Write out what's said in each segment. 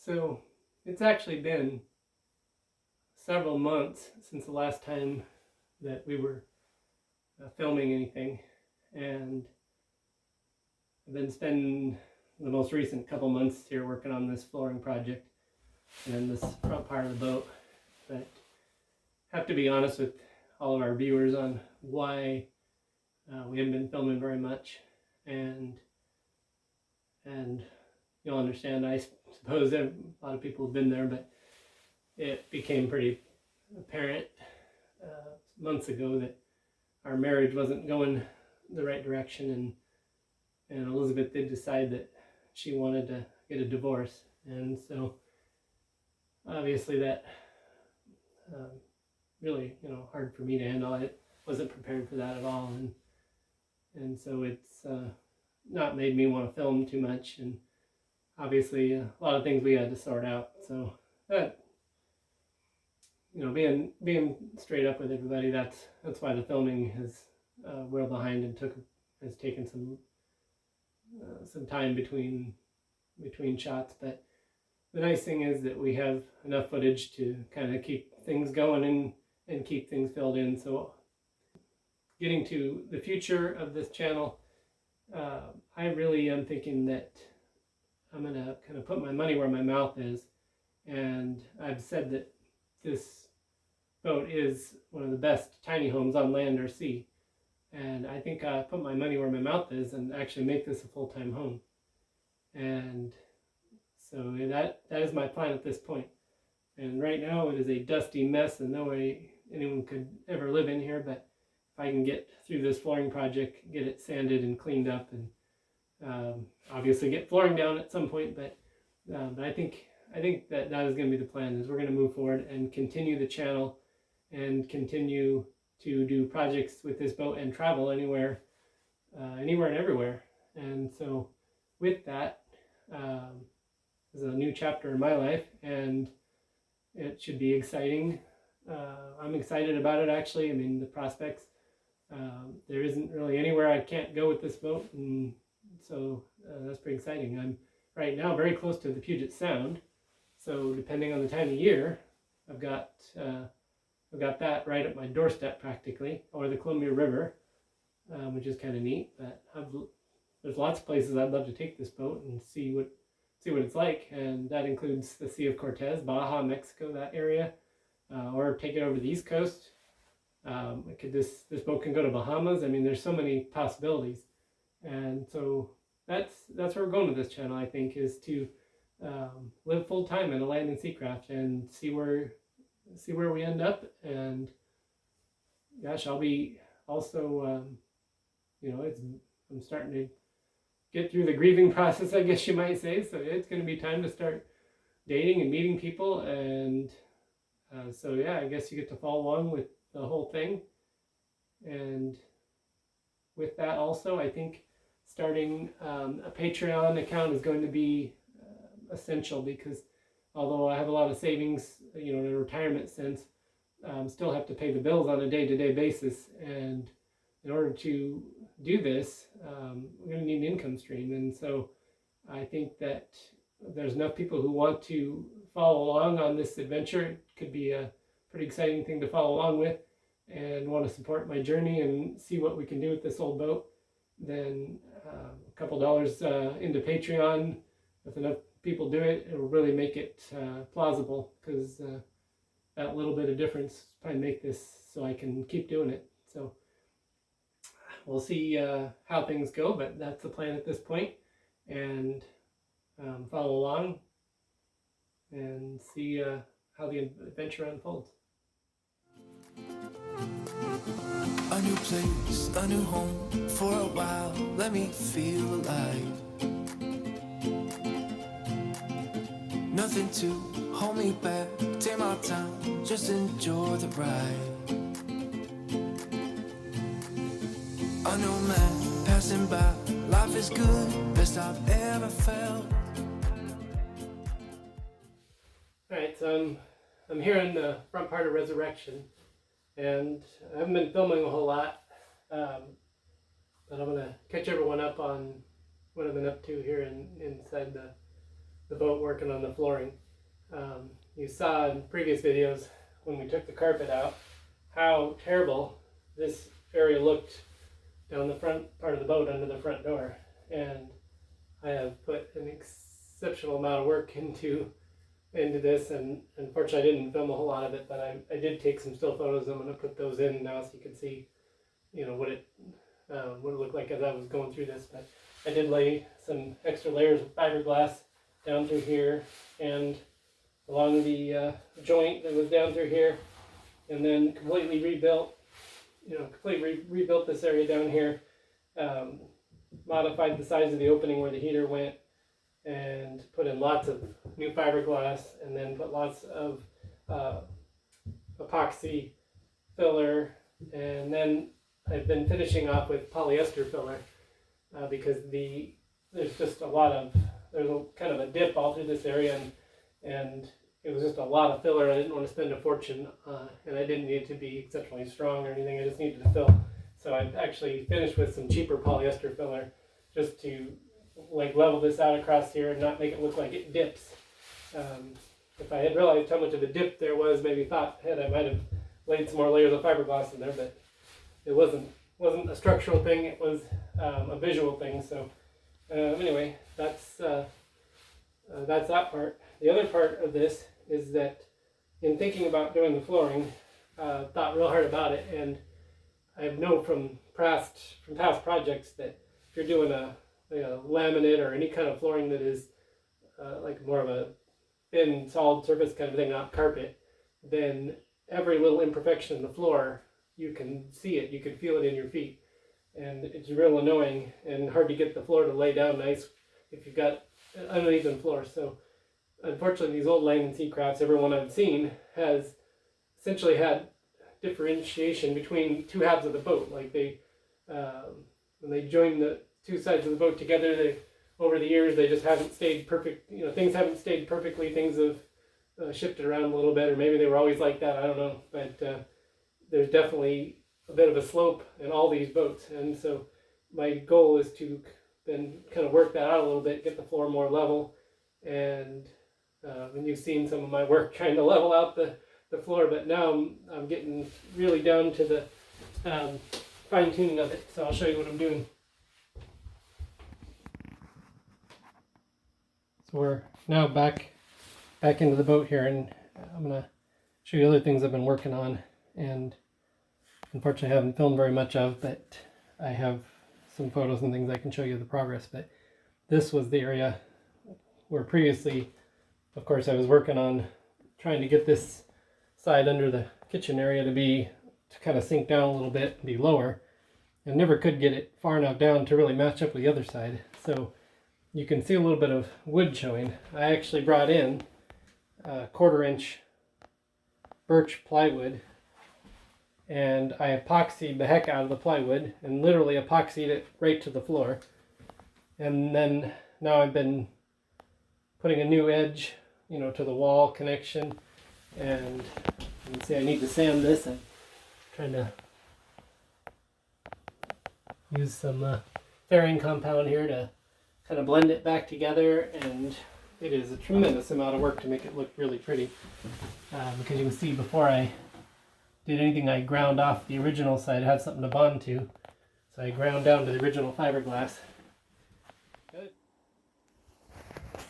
So it's actually been several months since the last time that we were filming anything, and I've been spending the most recent couple months here working on this flooring project and this front part of the boat. But I have to be honest with all of our viewers on why we haven't been filming very much, and you'll understand. I suppose a lot of people have been there, but it became pretty apparent months ago that our marriage wasn't going the right direction, and Elizabeth did decide that she wanted to get a divorce, and so obviously that really hard for me to handle. I wasn't prepared for that at all, and so it's not made me want to film too much, and obviously a lot of things we had to sort out. So that, being straight up with everybody, that's why the filming has well behind and has taken some time between shots. But the nice thing is that we have enough footage to kind of keep things going and keep things filled in. So getting to the future of this channel, I really am thinking that I'm going to kind of put my money where my mouth is. And I've said that this boat is one of the best tiny homes on land or sea. And I think I put my money where my mouth is and actually make this a full-time home. And so that is my plan at this point. And right now it is a dusty mess and no way anyone could ever live in here. But if I can get through this flooring project, get it sanded and cleaned up, and obviously get flooring down at some point. But I think that is going to be the plan. Is we're going to move forward and continue the channel and continue to do projects with this boat and travel anywhere and everywhere. And so with that, is a new chapter in my life, and it should be exciting. I'm excited about it, actually. I mean, the prospects. There isn't really anywhere I can't go with this boat, and so that's pretty exciting. I'm right now very close to the Puget Sound, so depending on the time of year, I've got that right at my doorstep practically, or the Columbia River, which is kind of neat. But there's lots of places I'd love to take this boat and see what it's like, and that includes the Sea of Cortez, Baja, Mexico, that area, or take it over to the East Coast. This boat can go to Bahamas. I mean, there's so many possibilities, and so that's where we're going with this channel. I think is to live full time in a land and sea craft and see where we end up. And gosh, I'll be also I'm starting to get through the grieving process, I guess you might say. So it's going to be time to start dating and meeting people, and so yeah, I guess you get to follow along with the whole thing. And with that also, I think starting a Patreon account is going to be essential, because although I have a lot of savings, in a retirement sense, still have to pay the bills on a day-to-day basis. And in order to do this, we're going to need an income stream. And so I think that there's enough people who want to follow along on this adventure. It could be a pretty exciting thing to follow along with and want to support my journey and see what we can do with this old boat. Then a couple dollars into Patreon, if enough people do it, it will really make it plausible, because that little bit of difference probably make this so I can keep doing it. So we'll see how things go, but that's the plan at this point. And follow along and see how the adventure unfolds. A new place, a new home, for a while, let me feel alive. Nothing to hold me back, take my time, just enjoy the ride. A new man passing by, life is good, best I've ever felt. Alright, so I'm here in the front part of Resurrection, and I haven't been filming a whole lot, but I'm going to catch everyone up on what I've been up to here inside the boat working on the flooring. You saw in previous videos when we took the carpet out how terrible this area looked down the front part of the boat under the front door, and I have put an exceptional amount of work into this, and unfortunately I didn't film a whole lot of it, but I did take some still photos. I'm going to put those in now so you can see, you know, what it looked like as I was going through this. But I did lay some extra layers of fiberglass down through here and along the joint that was down through here, and then completely rebuilt this area down here, modified the size of the opening where the heater went, and put in lots of new fiberglass, and then put lots of epoxy filler, and then I've been finishing off with polyester filler because there's just there's kind of a dip all through this area, and it was just a lot of filler. I didn't want to spend a fortune, and I didn't need it to be exceptionally strong or anything. I just needed to fill. So I've actually finished with some cheaper polyester filler just to like level this out across here and not make it look like it dips. If I had realized how much of a dip there was, maybe thought ahead, I might have laid some more layers of fiberglass in there, but it wasn't a structural thing. It was a visual thing. So anyway, that's that part. The other part of this is that in thinking about doing the flooring, thought real hard about it, and I know from past projects that if you're doing a laminate or any kind of flooring that is like more of a thin solid surface kind of thing, not carpet, then every little imperfection in the floor, you can see it, you can feel it in your feet, and it's real annoying and hard to get the floor to lay down nice if you've got an uneven floor. So unfortunately, these old Lang & Sea crafts, every one I've seen, has essentially had differentiation between two halves of the boat. Like when they join the two sides of the boat together, over the years they just haven't stayed perfect. You know, things haven't stayed perfectly. Things have shifted around a little bit, or maybe they were always like that. I don't know, but there's definitely a bit of a slope in all these boats, and so my goal is to then kind of work that out a little bit, get the floor more level, and you've seen some of my work trying to level out the floor, but now I'm getting really down to the fine tuning of it. So I'll show you what I'm doing. So we're now back into the boat here, and I'm gonna show you other things I've been working on, and unfortunately I haven't filmed very much of, but I have some photos and things I can show you the progress. But this was the area where previously, of course, I was working on trying to get this side under the kitchen area to kind of sink down a little bit and be lower, and never could get it far enough down to really match up with the other side. So you can see a little bit of wood showing. I actually brought in a 1/4 inch birch plywood, and I epoxied the heck out of the plywood and literally epoxied it right to the floor. And then now I've been putting a new edge, you know, to the wall connection, and you can see I need to sand this. I'm trying to use some fairing compound here to kind of blend it back together, and it is a tremendous amount of work to make it look really pretty, because you can see before I did anything I ground off the original so I'd have something to bond to. So I ground down to the original fiberglass. Good.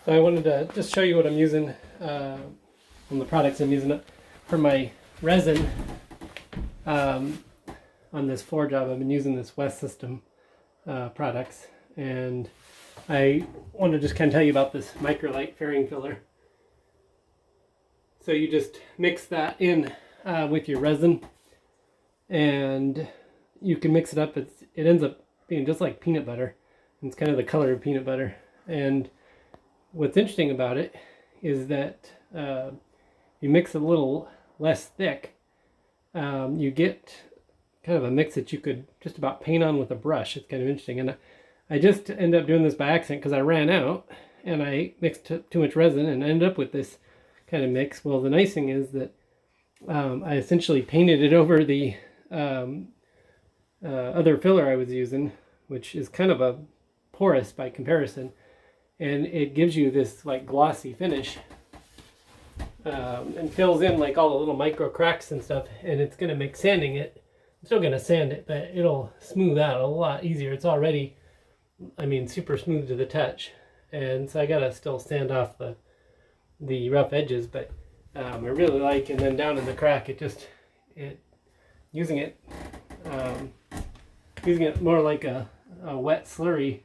So I wanted to just show you what I'm using, from the products I'm using for my resin on this floor job. I've been using this West System products, and I want to just kind of tell you about this microlite fairing filler. So you just mix that in with your resin, and you can mix it up. It ends up being just like peanut butter. It's kind of the color of peanut butter. And what's interesting about it is that you mix a little less thick, you get kind of a mix that you could just about paint on with a brush. It's kind of interesting. And I just ended up doing this by accident because I ran out and I mixed too much resin and ended up with this kind of mix. Well, the nice thing is that I essentially painted it over the other filler I was using, which is kind of a porous by comparison. and it gives you this like glossy finish, and fills in like all the little micro cracks and stuff, and it's going to make sanding it, I'm still going to sand it, but it'll smooth out a lot easier. It's already, I mean, super smooth to the touch, and so I got to still sand off the rough edges, but I really like, and then down in the crack, using it more like a wet slurry,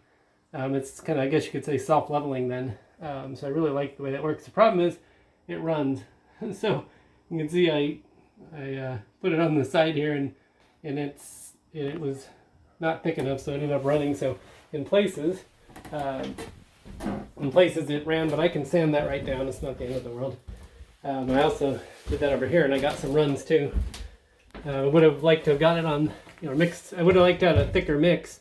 it's kind of, I guess you could say, self-leveling then, so I really like the way that works. The problem is it runs. So you can see I put it on the side here, and it was not thick enough, so it ended up running. So in places it ran, but I can sand that right down. It's not the end of the world. I also did that over here, and I got some runs too. I would have liked to have got it on, mixed. I would have liked to have a thicker mix.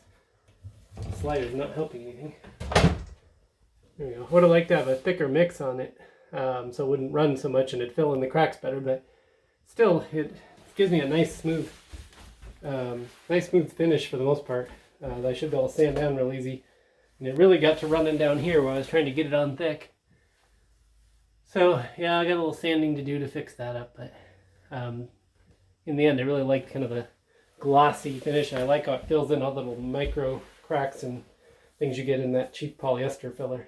The slider's not helping anything. There we go. Would have liked to have a thicker mix on it, so it wouldn't run so much and it'd fill in the cracks better. But still, it gives me a nice smooth finish for the most part. That I should be able to sand down real easy. And it really got to running down here where I was trying to get it on thick. So yeah, I got a little sanding to do to fix that up, but in the end, I really like kind of the glossy finish. I like how it fills in all the little micro cracks and things you get in that cheap polyester filler.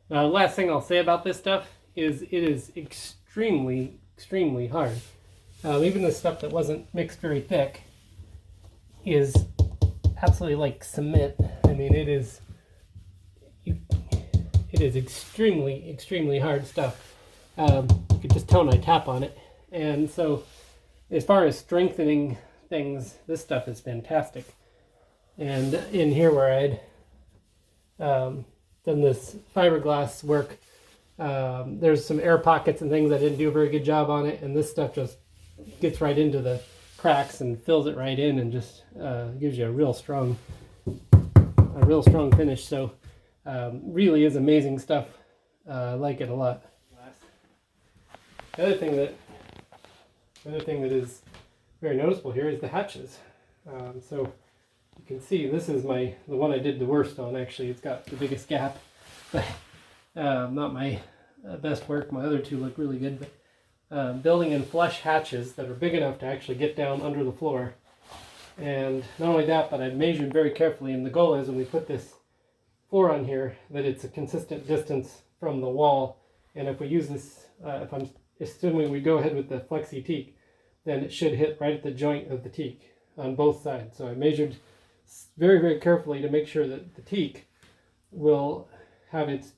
Last thing I'll say about this stuff is it is extremely, extremely hard. Even the stuff that wasn't mixed very thick is absolutely like cement. I mean, it is extremely, extremely hard stuff. You could just tell when I tap on it. And so as far as strengthening things, this stuff is fantastic. And in here where I'd done this fiberglass work, there's some air pockets and things I didn't do a very good job on it, and this stuff just gets right into the cracks and fills it right in, and just gives you a real strong finish. So really is amazing stuff. I like it a lot. The other thing that is very noticeable here is the hatches. So you can see this is the one I did the worst on. Actually, it's got the biggest gap, but not my best work. My other two look really good. But building in flush hatches that are big enough to actually get down under the floor, and not only that, but I've measured very carefully. And the goal is when we put this floor on here, that it's a consistent distance from the wall. And if we use this, if I'm assuming we go ahead with the flexi teak, then it should hit right at the joint of the teak on both sides. So I measured very, very carefully to make sure that the teak will have its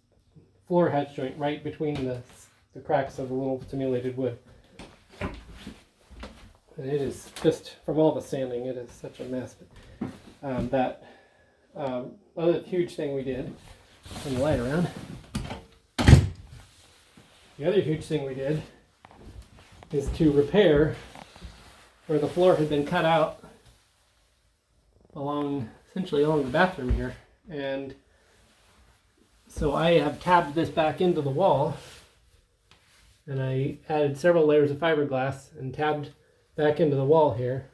floor hatch joint right between the cracks of the little simulated wood. And it is just, from all the sanding, it is such a mess. But other huge thing we did, turn the light around. The other huge thing we did is to repair where the floor had been cut out essentially along the bathroom here. And so I have tabbed this back into the wall, and I added several layers of fiberglass and tabbed back into the wall here.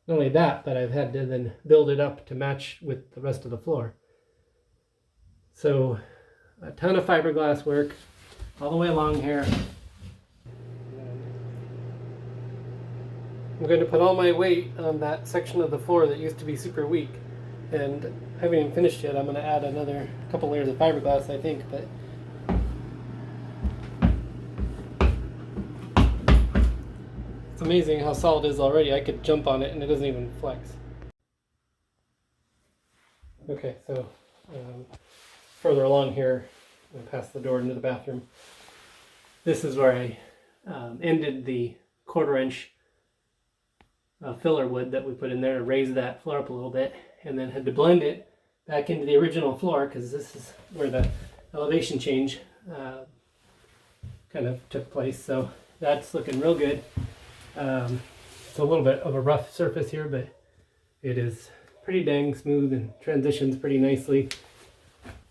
Not only that, but I've had to then build it up to match with the rest of the floor. So a ton of fiberglass work all the way along here. I'm going to put all my weight on that section of the floor that used to be super weak, and I haven't even finished yet. I'm going to add another couple layers of fiberglass, I think, but it's amazing how solid it is already. I could jump on it and it doesn't even flex. Okay, so further along here, past the door into the bathroom, this is where I ended the 1/4 inch filler wood that we put in there to raise that floor up a little bit, and then had to blend it back into the original floor because this is where the elevation change kind of took place. So that's looking real good. It's a little bit of a rough surface here, but it is pretty dang smooth and transitions pretty nicely.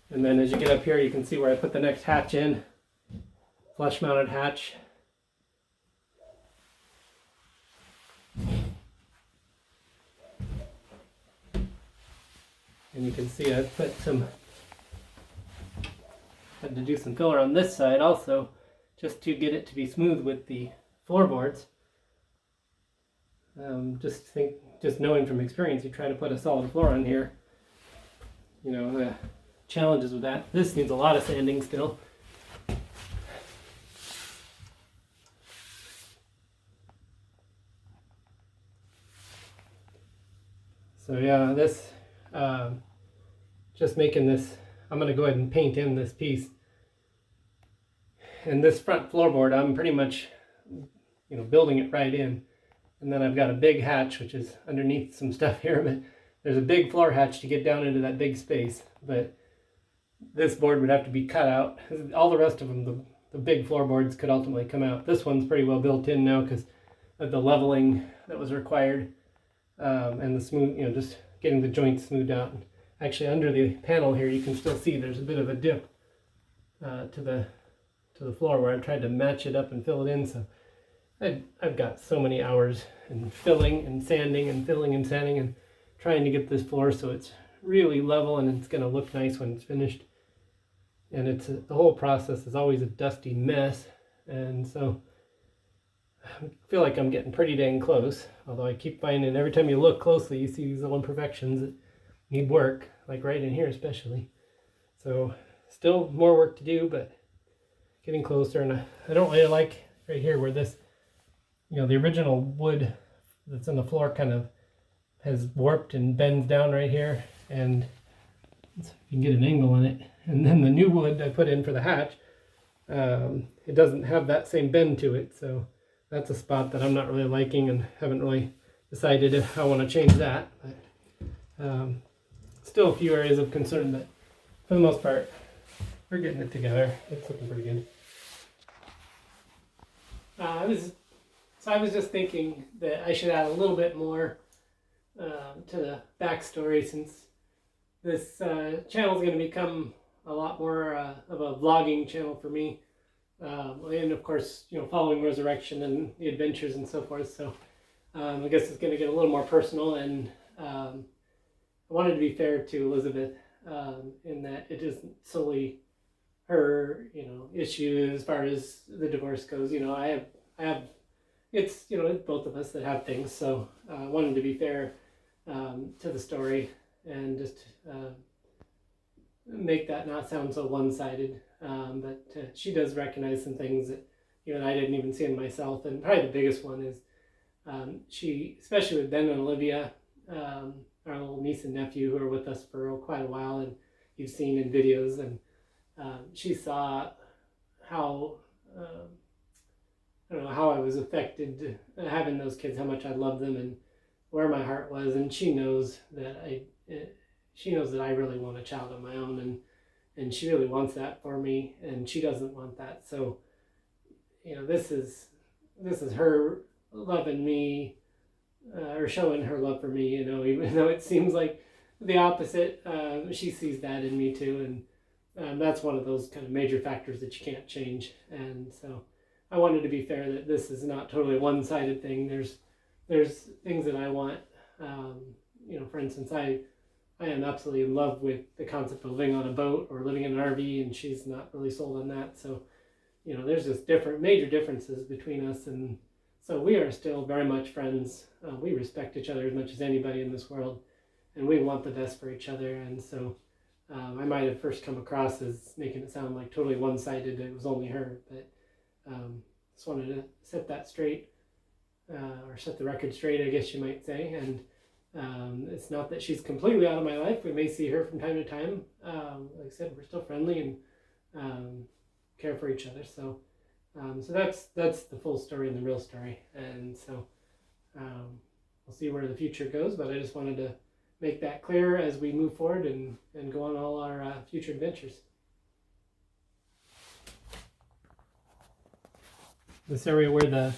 And then as you get up here, you can see where I put the next hatch in, flush mounted hatch. And you can see I had to do some filler on this side also, just to get it to be smooth with the floorboards. Just knowing from experience, you try to put a solid floor on here, you know, the challenges with that. This needs a lot of sanding still. So yeah, this, just making this, I'm going to go ahead and paint in this piece. And this front floorboard, I'm pretty much, you know, building it right in. And then I've got a big hatch, which is underneath some stuff here, but there's a big floor hatch to get down into that big space. But this board would have to be cut out. All the rest of them, the big floorboards could ultimately come out. This one's pretty well built in now because of the leveling that was required, and the smooth, you know, just getting the joints smoothed out. Actually, under the panel here, you can still see there's a bit of a dip to the floor where I've tried to match it up and fill it in. So I've got so many hours in filling and sanding and filling and sanding and trying to get this floor so it's really level and it's going to look nice when it's finished. And the whole process is always a dusty mess, and so I feel like I'm getting pretty dang close, although I keep finding every time you look closely you see these little imperfections that need work, like right in here especially. So still more work to do, but getting closer. And I don't really like right here where this, you know, the original wood that's on the floor kind of has warped and bends down right here, and let's see if you can get an angle on it. And then the new wood I put in for the hatch, it doesn't have that same bend to it, so that's a spot that I'm not really liking and haven't really decided if I want to change that. But still a few areas of concern, but for the most part we're getting it together. It's looking pretty good. I was just thinking that I should add a little bit more to the backstory, since this channel is going to become a lot more of a vlogging channel for me, and of course, you know, following Resurrection and the adventures and so forth. So I guess it's going to get a little more personal, and I wanted to be fair to Elizabeth in that it isn't solely her, you know, issue as far as the divorce goes. You know, I have, it's, you know, it's both of us that have things. So I wanted to be fair to the story and just make that not sound so one-sided. But she does recognize some things that even I didn't even see in myself. And probably the biggest one is she, especially with Ben and Olivia, our little niece and nephew who are with us for quite a while, and you've seen in videos, and she saw how I don't know how I was affected having those kids, how much I love them, and where my heart was. And she knows that I really want a child of my own, and she really wants that for me, and she doesn't want that. So, you know, this is her loving me, or showing her love for me, you know, even though it seems like the opposite. She sees that in me too, and that's one of those kind of major factors that you can't change. And so I wanted to be fair that this is not totally a one-sided thing. There's things that I want. You know, for instance, I am absolutely in love with the concept of living on a boat or living in an RV, and she's not really sold on that. So, you know, there's just major differences between us, and so we are still very much friends. We respect each other as much as anybody in this world, and we want the best for each other. And so I might have first come across as making it sound like totally one-sided, it was only her, but just wanted to set that straight, or set the record straight, I guess you might say. And it's not that she's completely out of my life. We may see her from time to time. Like I said, we're still friendly and care for each other. So so that's the full story and the real story. And so we'll see where the future goes, but I just wanted to make that clear as we move forward and go on all our future adventures. This area where the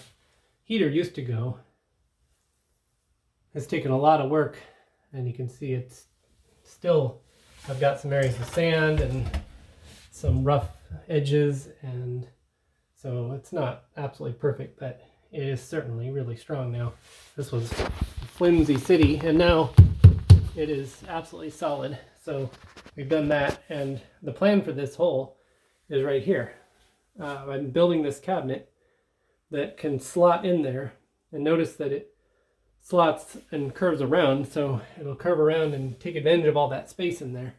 heater used to go has taken a lot of work, and you can see it's still, I've got some areas of sand and some rough edges, and so it's not absolutely perfect, but it is certainly really strong now. This was a flimsy city, and now it is absolutely solid. So we've done that, and the plan for this hole is right here. I'm building this cabinet that can slot in there, and notice that it slots and curves around, so it'll curve around and take advantage of all that space in there,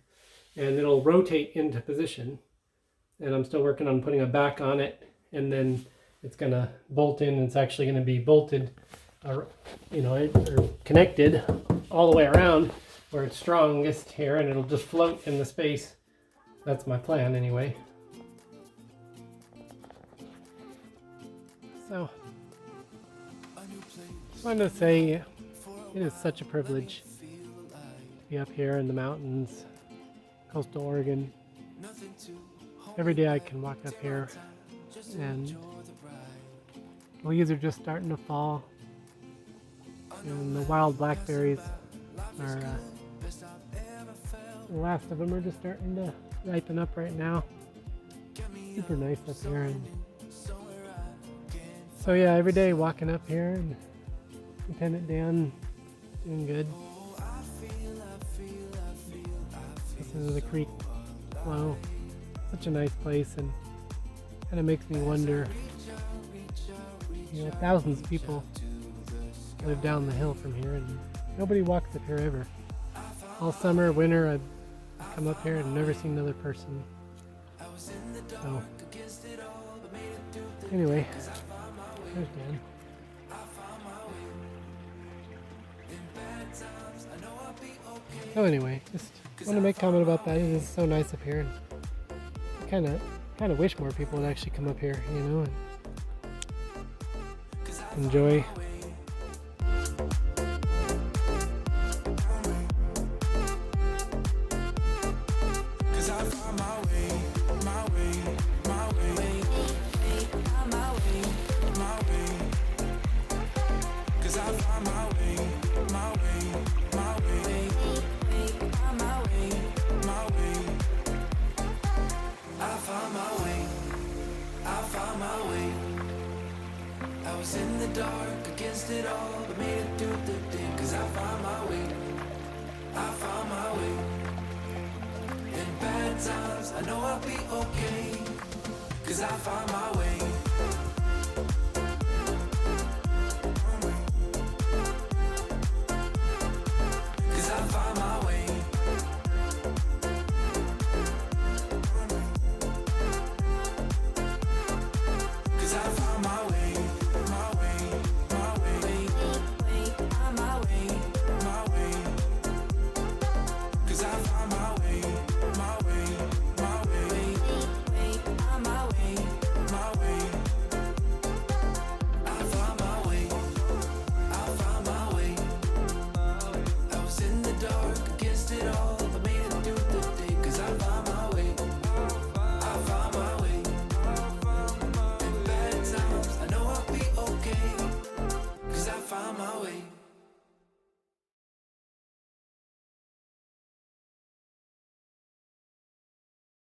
and it'll rotate into position. And I'm still working on putting a back on it, and then it's gonna bolt in. It's actually gonna be bolted, or connected all the way around where it's strongest here, and it'll just float in the space. That's my plan anyway. So, I wanted to say it is such a privilege to be up here in the mountains, coastal Oregon. Every day I can walk up here, and leaves are just starting to fall, and the wild blackberries are, the last of them are just starting to ripen up right now. Super nice up here. And so yeah, every day walking up here and Lieutenant Dan doing good. Listen to the creek flow. Such a nice place, and kind of makes me wonder, thousands of people live down the hill from here, and nobody walks up here ever. All summer, winter, I've come up here and never seen another person. So, anyway, there's Dan. So anyway, just want to make a comment about that. It is so nice up here, and kind of wish more people would actually come up here, and enjoy. I was in the dark against it all, but made it through the day, 'cause I found my way. I found my way. In bad times, I know I'll be okay, 'cause I found my way.